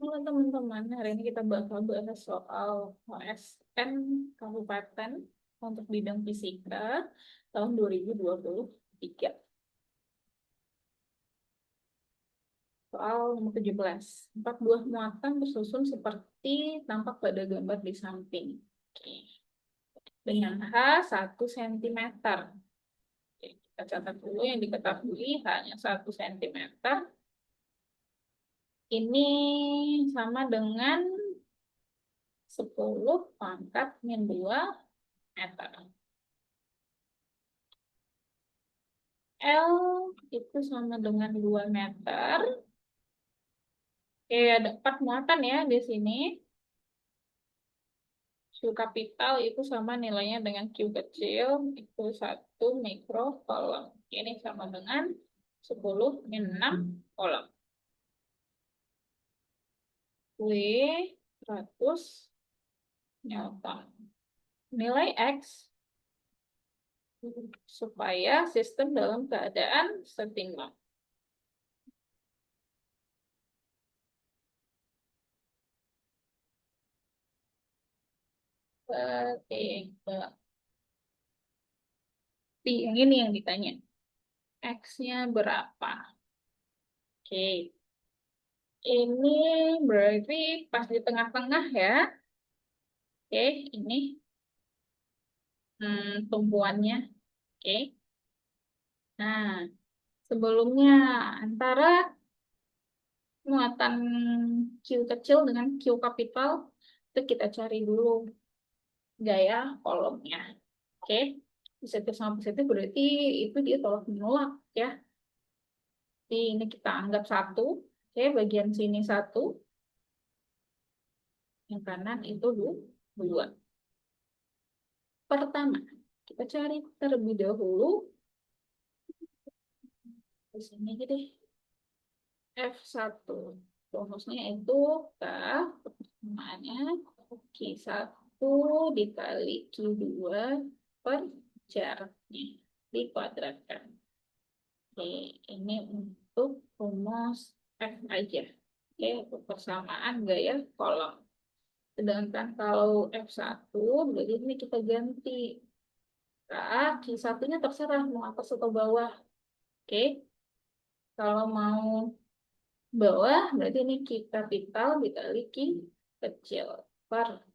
Halo teman-teman, hari ini kita bakal bahas soal OSN Kabupaten untuk bidang fisika tahun 2023. Soal nomor 17. 4 buah muatan bersusun seperti tampak pada gambar di samping. Oke. Dengan H 1 cm. Oke, kita catat dulu yang diketahui hanya 1 cm. Ini sama dengan 10⁻²meter. L itu sama dengan 2 meter. Oke, ada 4 muatan ya di sini. Q kapital itu sama nilainya dengan Q kecil, itu 1 mikrocoulomb. Ini sama dengan 10⁻⁶. W 100 Newton. Nilai X supaya sistem dalam keadaan setimbang. Setimbang. Yang ini yang ditanya. X-nya berapa? Oke. Ini berarti pas di tengah-tengah ya. Oke, ini tumpuannya. Oke. Nah, sebelumnya antara muatan Q kecil dengan Q kapital itu kita cari dulu gaya kolomnya. Oke. Positif sama positif berarti itu dia tolak menolak ya. Jadi ini kita anggap 1. Oke, bagian sini 1. Yang kanan itu 2. Pertama, kita cari terlebih dahulu di sini aja deh. F1. Rumusnya itu K, persamaan Q1 dikali Q2 per jaraknya dikuadratkan. Oke, ini untuk rumus F aja. Oke, untuk persamaan gaya kolom. Sedangkan kalau F1, berarti ini kita ganti. Nah, Q1-nya terserah mau atas atau bawah. Oke, kalau mau bawah, berarti ini Q kapital dikali Q kecil. Per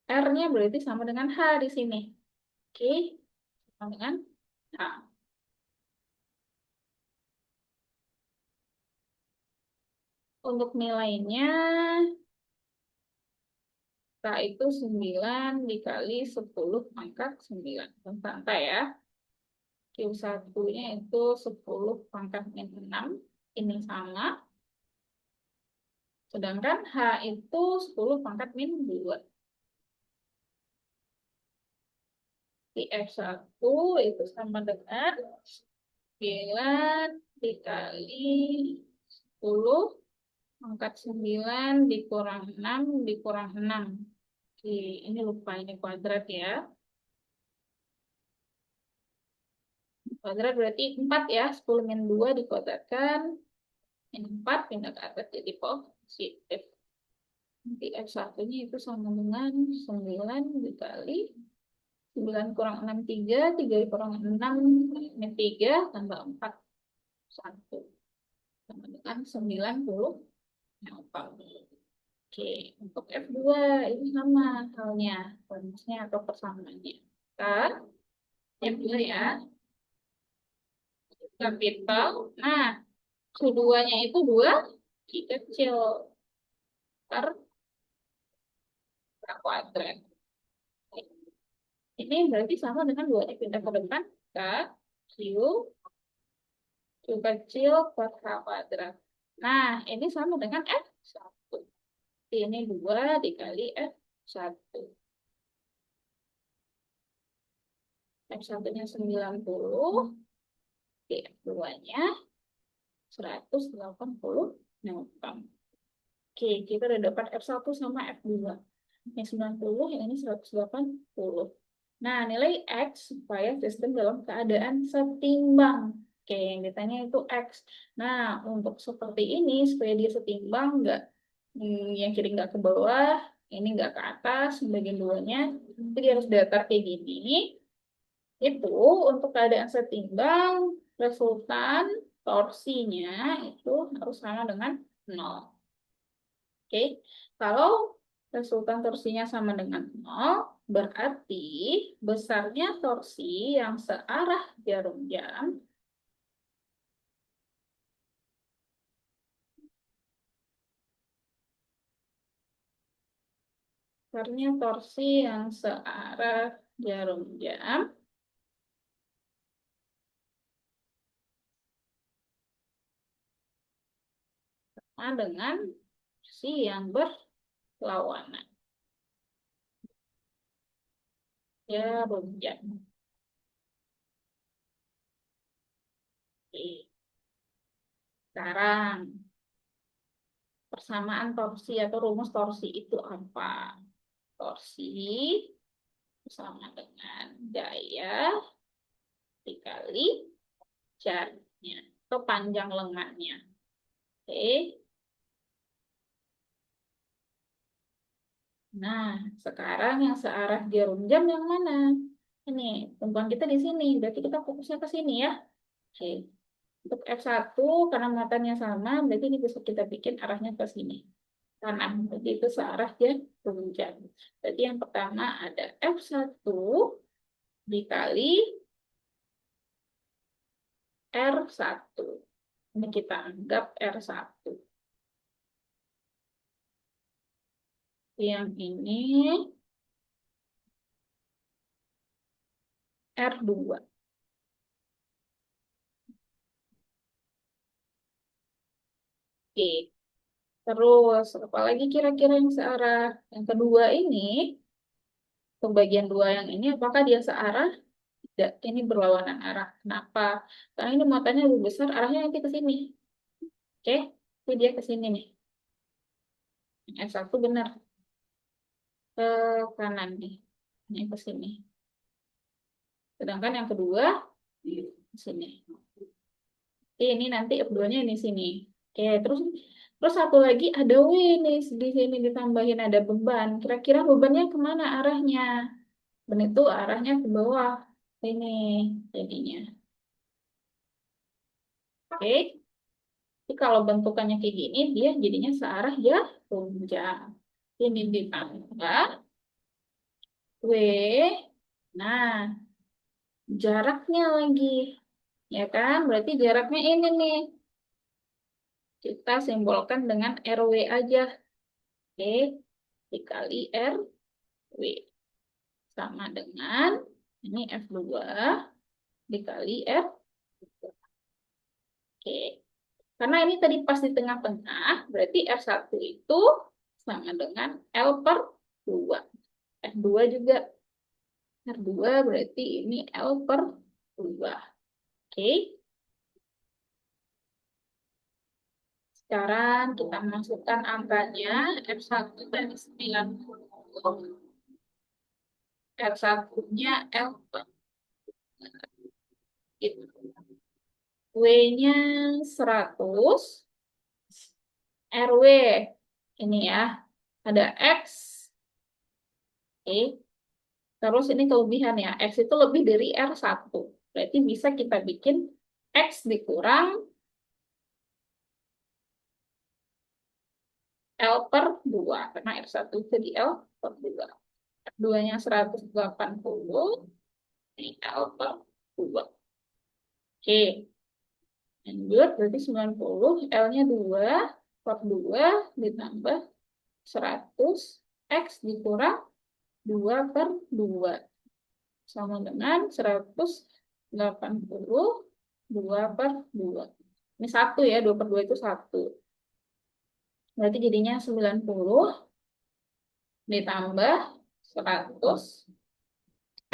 R-nya berarti sama dengan H di sini. Oke, sama dengan H. Untuk nilainya, K itu 9 dikali 10⁻⁹. Santai ya. Q1-nya itu 10⁻⁶. Ini sama. Sedangkan H itu 10⁻⁻². Di F1 itu sama dengan 9 dikali 10⁻⁹ dikurang 6 dikurang 6. Oke, ini lupa ini kuadrat ya. Kuadrat berarti 4 ya. 10-2 dikuadratkan. Ini 4 pindah ke atas jadi positif. Nanti F1-nya itu sama dengan 9 dikali 9 kurang 6, 3. 3 kurang 6, ini 3 tambah 4, 1. Sama dengan 90. Oke, untuk F2 ini sama halnya. Rumusnya atau persamaannya. Kan? F2 ya. Kapital. Nah, Q2-nya itu 2 Q kecil per kuadrat. Ini berarti sama dengan 2 dipindah ke depan ke Q kecil per H kuadrat. Nah, ini sama dengan F1. Ini 2 dikali F1. F1-nya 90. F2-nya 180 Newton. Oke, kita udah dapat F1 sama F2. Yang 90, yang ini 180. Nah, nilai X supaya sistem dalam keadaan setimbang. Oke, yang ditanya itu X. Nah, untuk seperti ini, supaya dia setimbang, yang kiri nggak ke bawah, ini nggak ke atas, bagian duanya. Jadi harus datar kayak gini. Itu untuk keadaan setimbang, resultan torsinya itu harus sama dengan 0. Oke, kalau resultan torsinya sama dengan 0, berarti besarnya torsi yang searah jarum jam, besarnya torsi yang searah jarum jam sama dengan torsi yang berlawanan jarum jam. Oke, sekarang persamaan torsi atau rumus torsi itu apa? Torsi sama dengan gaya dikali jaraknya atau panjang lengannya. Oke. Nah, sekarang yang searah jarum jam yang mana? Ini, tumpuan kita di sini. Berarti kita fokusnya ke sini ya. Oke. Untuk F1, karena muatannya sama, berarti ini bisa kita bikin arahnya ke sini. Kanan. Berarti itu searah jarum jam. Berarti yang pertama ada F1 dikali R1. Ini kita anggap R1. Yang ini R2. Oke. Terus, apalagi kira-kira yang searah? Yang kedua ini, pembagian dua yang ini, apakah dia searah? Tidak, ini berlawanan arah. Kenapa? Karena ini muatannya lebih besar, arahnya nanti ke sini. Oke, jadi dia ke sini nih. Yang S1 benar. Ke kanan nih. Ini ke sini. Sedangkan yang kedua, ke sini. Ini nanti F2-nya ini sini. Oke, terus terus satu lagi ada W nih di sini ditambahin ada beban. Kira-kira bebannya kemana arahnya? Dan itu arahnya ke bawah. Ini jadinya. Oke. Jadi kalau bentukannya kayak gini, dia jadinya searah ya tunjang. Ini ditambah W. Nah, jaraknya lagi. Ya kan? Berarti jaraknya ini nih. Kita simbolkan dengan RW aja. Oke. Dikali RW. Sama dengan ini F2 dikali R. Oke. Karena ini tadi pas di tengah-tengah, berarti R1 itu sama dengan L per 2. F2 juga. R2 berarti ini L per 2. Oke. Sekarang kita masukkan angkanya. F1 dari 90. R1-nya L per 2. W-nya 100. RW. Ini ya. Ada X. Oke. Terus ini kelebihan ya. X itu lebih dari R1. Berarti bisa kita bikin X dikurang L per 2. Karena R1 jadi L per 2. R2-nya 180. Ini L per 2. Oke. Lanjut. Berarti 90. L-nya 2 per 2 ditambah 100. X dikurang 2 per 2. Sama dengan 182 per 2. Ini 1 ya, 2 per 2 itu 1. Berarti jadinya 90 ditambah 100,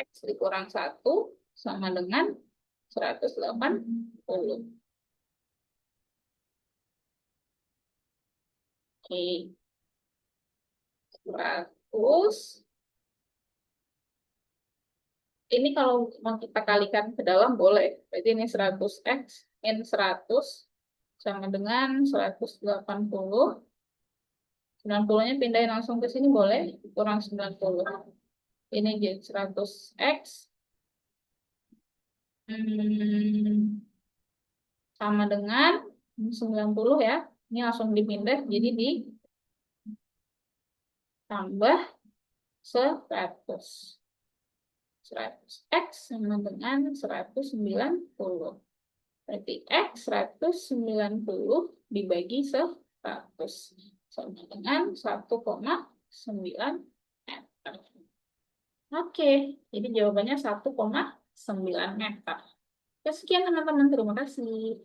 X dikurang 1, sama dengan 180. Oke, 100. Ini kalau mau kita kalikan ke dalam boleh. Berarti ini 100X min 100 sama dengan 180 90-nya pindahin langsung ke sini boleh. Kurang 90. Ini jadi 100x. Sama dengan 90 ya. Ini langsung dipindah. Jadi ditambah 100. 100x sama dengan 190. Berarti X 190 dibagi 100 sama dengan 1,9 meter. Oke, jadi jawabannya 1,9 meter. Ya, sekian teman-teman, terima kasih.